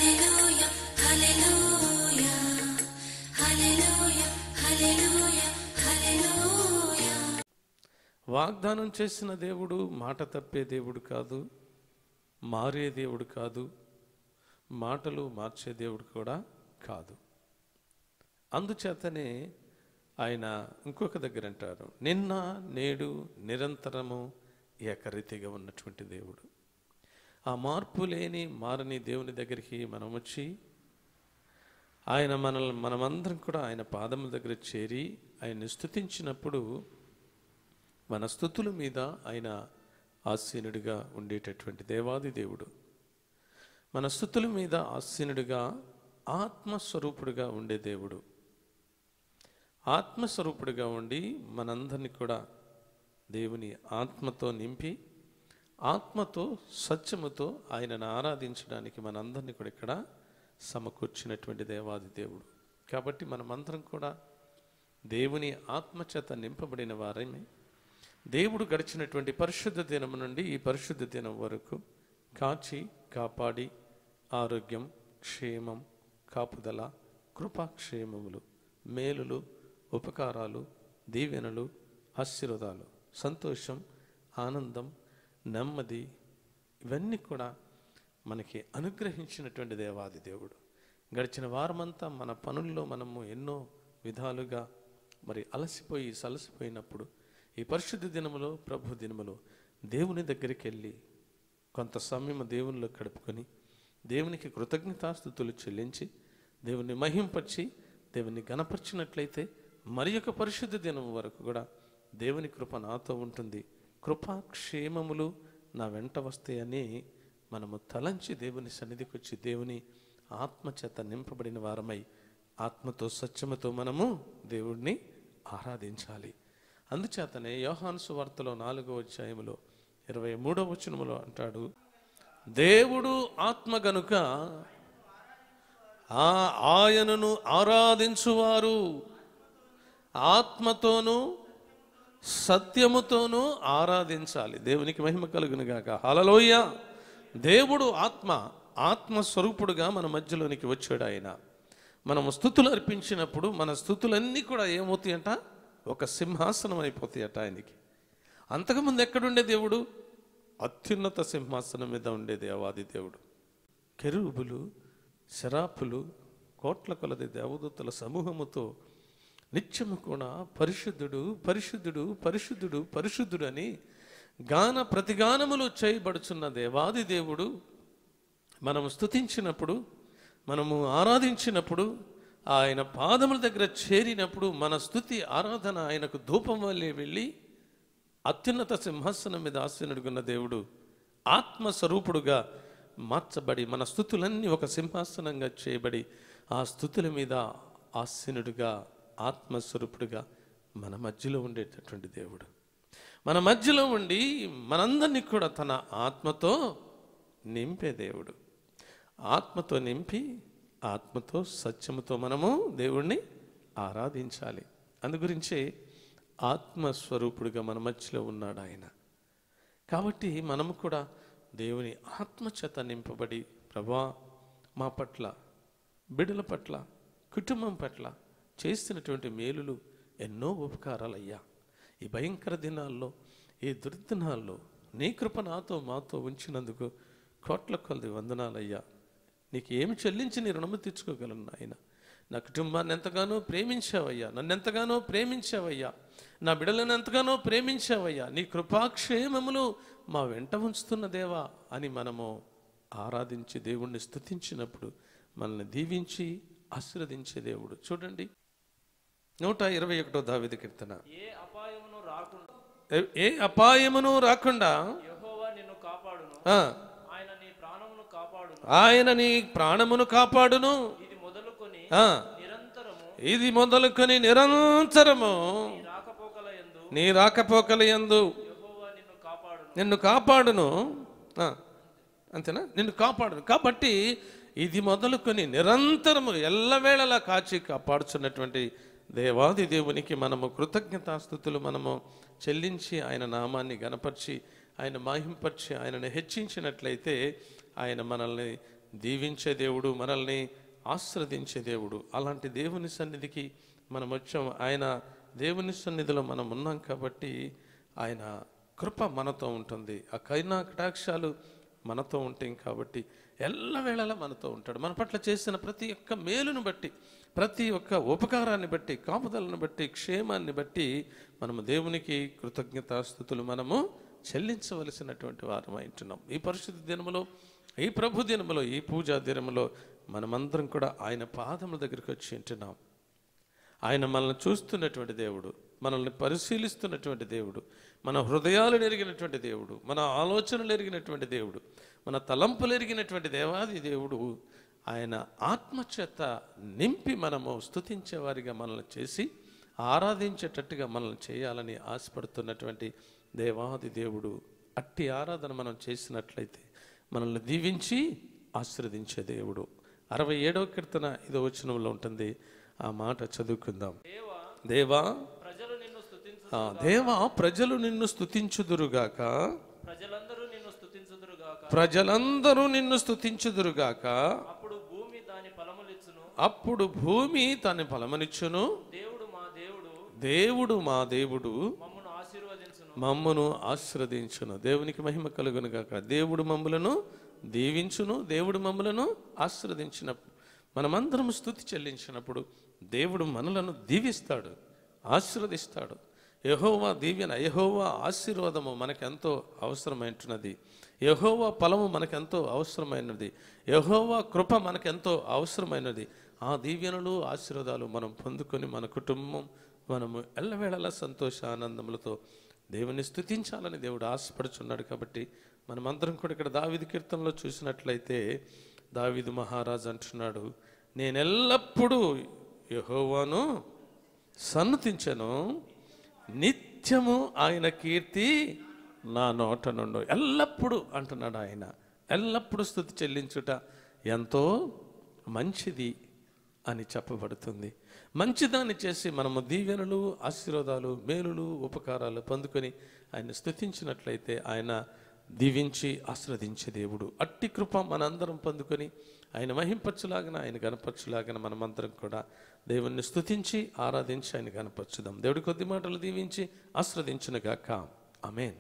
హల్లెలూయా హల్లెలూయా హల్లెలూయా హల్లెలూయా హల్లెలూయా. వాగ్దానం చేసిన దేవుడు మాట తప్పే దేవుడు కాదు, మారే దేవుడు కాదు, మాటలు మార్చే దేవుడు కూడా కాదు. అందుచేతనే ఆయన ఇంకొక దగ్గర అంటారు, నిన్న నేడు నిరంతరము ఏకరీతిగా ఉన్నటువంటి దేవుడు. ఆ మార్పు లేని మారని దేవుని దగ్గరికి మనం వచ్చి మనమందరం కూడా ఆయన పాదముల దగ్గర చేరి ఆయన్ని స్తుతించినప్పుడు మన స్తుతుల మీద ఆయన ఆసీనుడిగా ఉండేటటువంటి దేవాది దేవుడు. మన స్తుతుల మీద ఆసీనుడిగా ఆత్మస్వరూపుడుగా ఉండే దేవుడు. ఆత్మస్వరూపుడిగా ఉండి మనందరినీ కూడా దేవుని ఆత్మతో నింపి ఆత్మతో సత్యముతో ఆయనను ఆరాధించడానికి మనందరినీ కూడా ఇక్కడ సమకూర్చినటువంటి దేవాది దేవుడు. కాబట్టి మనమందరం కూడా దేవుని ఆత్మచేత నింపబడిన వారమే. దేవుడు గడిచినటువంటి పరిశుద్ధ దినం నుండి ఈ పరిశుద్ధ దినం వరకు కాచి కాపాడి ఆరోగ్యం, క్షేమం, కాపుదల, కృపాక్షేమములు, మేలులు, ఉపకారాలు, దీవెనలు, ఆశీర్వాదాలు, సంతోషం, ఆనందం, నెమ్మది ఇవన్నీ కూడా మనకి అనుగ్రహించినటువంటి దేవాది దేవుడు. గడిచిన వారమంతా మన పనుల్లో మనము ఎన్నో విధాలుగా అలసిపోయి సలసిపోయినప్పుడు ఈ పరిశుద్ధ దినములో, ప్రభు దినములో దేవుని దగ్గరికి వెళ్ళి కొంత సమయం దేవునిలో గడుపుకొని దేవునికి కృతజ్ఞతాస్తుతులు చెల్లించి దేవుని మహింపరిచి దేవుని గణపరిచినట్లయితే మరి యొక్క పరిశుద్ధ దినం వరకు కూడా దేవుని కృప నాతో ఉంటుంది, కృపాక్షేమములు నా వెంట వస్తాయని మనము తలంచి దేవుని సన్నిధికి వచ్చి దేవుని ఆత్మచేత నింపబడిన వారమై ఆత్మతో సత్యముతో మనము దేవుడిని ఆరాధించాలి. అందుచేతనే యోహాను సువార్తలో 4వ అధ్యాయములో 23వ వచనములో అంటాడు, దేవుడు ఆత్మ గనుక ఆయనను ఆరాధించువారు ఆత్మతోనూ సత్యముతోనూ ఆరాధించాలి. దేవునికి మహిమ కలుగును గాక. హల్లెలూయా. దేవుడు ఆత్మస్వరూపుడుగా మన మధ్యలోనికి వచ్చాడు. ఆయన మనము స్తుతులు అర్పించినప్పుడు మన స్తుతులన్నీ కూడా ఏమవుతాయంట, ఒక సింహాసనం అయిపోతాయట ఆయనకి. అంతకుముందు ఎక్కడుండే దేవుడు? అత్యున్నత సింహాసనం మీద ఉండే దేవాది దేవుడు. కెరూబులు, శరాపులు, కోట్ల కొలది దేవదూతల సమూహముతో నిత్యము కూడా పరిశుద్ధుడు పరిశుద్ధుడు పరిశుద్ధుడు పరిశుద్ధుడు అని గాన ప్రతిగానములు చేయబడుచున్న దేవాది దేవుడు మనము స్తుతించినప్పుడు, మనము ఆరాధించినప్పుడు, ఆయన పాదముల దగ్గర చేరినప్పుడు మన స్తుతి ఆరాధన ఆయనకు ధూపం వల్లే వెళ్ళి అత్యున్నత సింహాసనం మీద ఆసీనుడుగున్న దేవుడు ఆత్మస్వరూపుడుగా మార్చబడి మన స్తుతులన్నీ ఒక సింహాసనంగా చేయబడి ఆ స్తుతుల మీద ఆసీనుడుగా ఆత్మస్వరూపుడుగా మన మధ్యలో ఉండేటటువంటి దేవుడు. మన మధ్యలో ఉండి మనందరినీ కూడా తన ఆత్మతో నింపే దేవుడు. ఆత్మతో నింపి ఆత్మతో సత్యముతో మనము దేవుణ్ణి ఆరాధించాలి. అందుగురించే ఆత్మస్వరూపుడుగా మన మధ్యలో ఉన్నాడు ఆయన. కాబట్టి మనము కూడా దేవుని ఆత్మచేత నింపబడి, ప్రభా మా పట్ల, బిడ్డల పట్ల, కుటుంబం పట్ల చేస్తున్నటువంటి మేలులు ఎన్నో ఉపకారాలయ్యా. ఈ భయంకర దినాల్లో, ఈ దుర్దినాల్లో నీ కృప నాతో మాతో ఉంచినందుకు కోట్ల కొలది వందనాలయ్యా. నీకు ఏమి చెల్లించి నీ రుణము తీర్చుకోగలను నాయన. నా కుటుంబాన్ని ఎంతగానో ప్రేమించావయ్యా, నన్ను ఎంతగానో ప్రేమించావయ్యా, నా బిడ్డలను ఎంతగానో ప్రేమించావయ్యా. నీ కృపాక్షేమములు మా వెంట ఉంచుతున్న దేవా అని మనము ఆరాధించి దేవుణ్ణి స్తుతించినప్పుడు మనల్ని దీవించి ఆశీర్వదించే దేవుడు. చూడండి 121వ దావీదు కీర్తన. ఏ అపాయమును రాకుండా యెహోవా నిన్ను కాపాడును. ఆయన నీ ప్రాణమును కాపాడును. ఇది మొదలుకొని నిరంతరము నీ రాకపోకల యందు నిన్ను కాపాడును. అంతేనా? నిన్ను కాపాడును. కాబట్టి ఇది మొదలుకొని నిరంతరము ఎల్లవేళలా కాచి కాపాడుచున్నటువంటి దేవాది దేవునికి మనము కృతజ్ఞతాస్తుతులు మనము చెల్లించి ఆయన నామాన్ని గణపరిచి ఆయన మహింపరిచి ఆయనను హెచ్చించినట్లయితే ఆయన మనల్ని దీవించే దేవుడు, మనల్ని ఆశీర్వదించే దేవుడు. అలాంటి దేవుని సన్నిధికి మనం వచ్చాం. ఆయన దేవుని సన్నిధిలో మనం ఉన్నాం కాబట్టి ఆయన కృప మనతో ఉంటుంది. ఆ కరుణా కటాక్షాలు మనతో ఉంటాయి కాబట్టి ఎల్లవేళలా మనతో ఉంటాడు. మన పట్ల చేసిన ప్రతి ఒక్క మేలును బట్టి, ప్రతి ఒక్క ఉపకారాన్ని బట్టి, కాపుదలను బట్టి, క్షేమాన్ని బట్టి మనము దేవునికి కృతజ్ఞతాస్తుతులు మనము చెల్లించవలసినటువంటి వారం అంటున్నాం. ఈ పరిశుద్ధ దినములో, ఈ ప్రభు దినములో, ఈ పూజా దినములో మనమందరం కూడా ఆయన పాదముల దగ్గరికి వచ్చి ఉంటున్నాం. ఆయన మనల్ని చూస్తున్నటువంటి దేవుడు, మనల్ని పరిశీలిస్తున్నటువంటి దేవుడు, మన హృదయాలను ఎరిగినటువంటి దేవుడు, మన ఆలోచనలు ఎరిగినటువంటి దేవుడు, మన తలంపులు ఎరిగినటువంటి దేవాది దేవుడు. ఆయన ఆత్మచేత నింపి మనము స్తుతించే వారిగా మనల్ని చేసి ఆరాధించేటట్టుగా మనల్ని చేయాలని ఆశపడుతున్నటువంటి దేవాది దేవుడు. అట్టి ఆరాధన మనం చేసినట్లయితే మనల్ని దీవించి ఆశీర్వదించే దేవుడు. 67వ కీర్తన 5వ వచనంలో ఉంటుంది. ఆ మాట చదువుకుందాం. దేవా ప్రజలు నిన్ను స్తుతించు, దేవా ప్రజలు నిన్ను స్తుతించుదురుగాక, ప్రజలందరూ నిన్ను స్తుతించుదురుగాక, ప్రజలందరూ నిన్ను స్తుతించుదురుగాక. అప్పుడు భూమి దాని ఫలములిచ్చును, అప్పుడు భూమి తన ఫలమునిచ్చును. దేవుడు మా దేవుడు, దేవుడు మా దేవుడు మమ్మను ఆశీర్వదించును, మమ్మను ఆశీర్వదించును. దేవునికి మహిమ కలుగును గాక. దేవుడు మమ్ములను దీవించును, దేవుడు మమ్ములను ఆశీర్వదించినప్పుడు, మనమందరం స్తుతి చెల్లించినప్పుడు దేవుడు మనలను దీవిస్తాడు, ఆశీర్వదిస్తాడు. యెహోవా దీవెన, యెహోవా ఆశీర్వాదము మనకెంతో అవసరమైనది. యెహోవా ఫలము మనకెంతో అవసరమైనది. యెహోవా కృప మనకెంతో అవసరమైనది. ఆ దీవెనలు, ఆశీర్వాదాలు మనం పొందుకొని మన కుటుంబం మనము ఎల్లవేళలా సంతోష ఆనందములతో దేవుని స్తుతించాలని దేవుడు ఆశపడుచున్నాడు. కాబట్టి మనమందరం కూడా ఇక్కడ దావీదు కీర్తనలో చూసినట్లయితే దావీదు మహారాజు అంటున్నాడు, నేను ఎల్లప్పుడూ యెహోవాను సన్నతించెను, నిత్యము ఆయన కీర్తి నా నోట నుండు. ఎల్లప్పుడూ అంటున్నాడు ఆయన. ఎల్లప్పుడూ స్తుతి చెల్లించుట ఎంతో మంచిది అని చెప్పబడుతుంది. మంచిదాన్ని చేసి మనము దీవెనలు, ఆశీర్వాదాలు, మేలులు, ఉపకారాలు పొందుకొని ఆయన స్తుతించినట్లయితే ఆయన దీవించి ఆశీర్వదించే దేవుడు. అట్టి కృప మనందరం పొందుకొని ఆయన మహింపరచులాగన, ఆయన గణపరచులాగన మనమందరం కూడా దేవుణ్ణి స్తుతించి ఆరాధించి ఆయన గణపరచుదాం. దేవుడి కొద్ది మాటలు దీవించి ఆశీర్వదించునుగాక. ఆమేన్.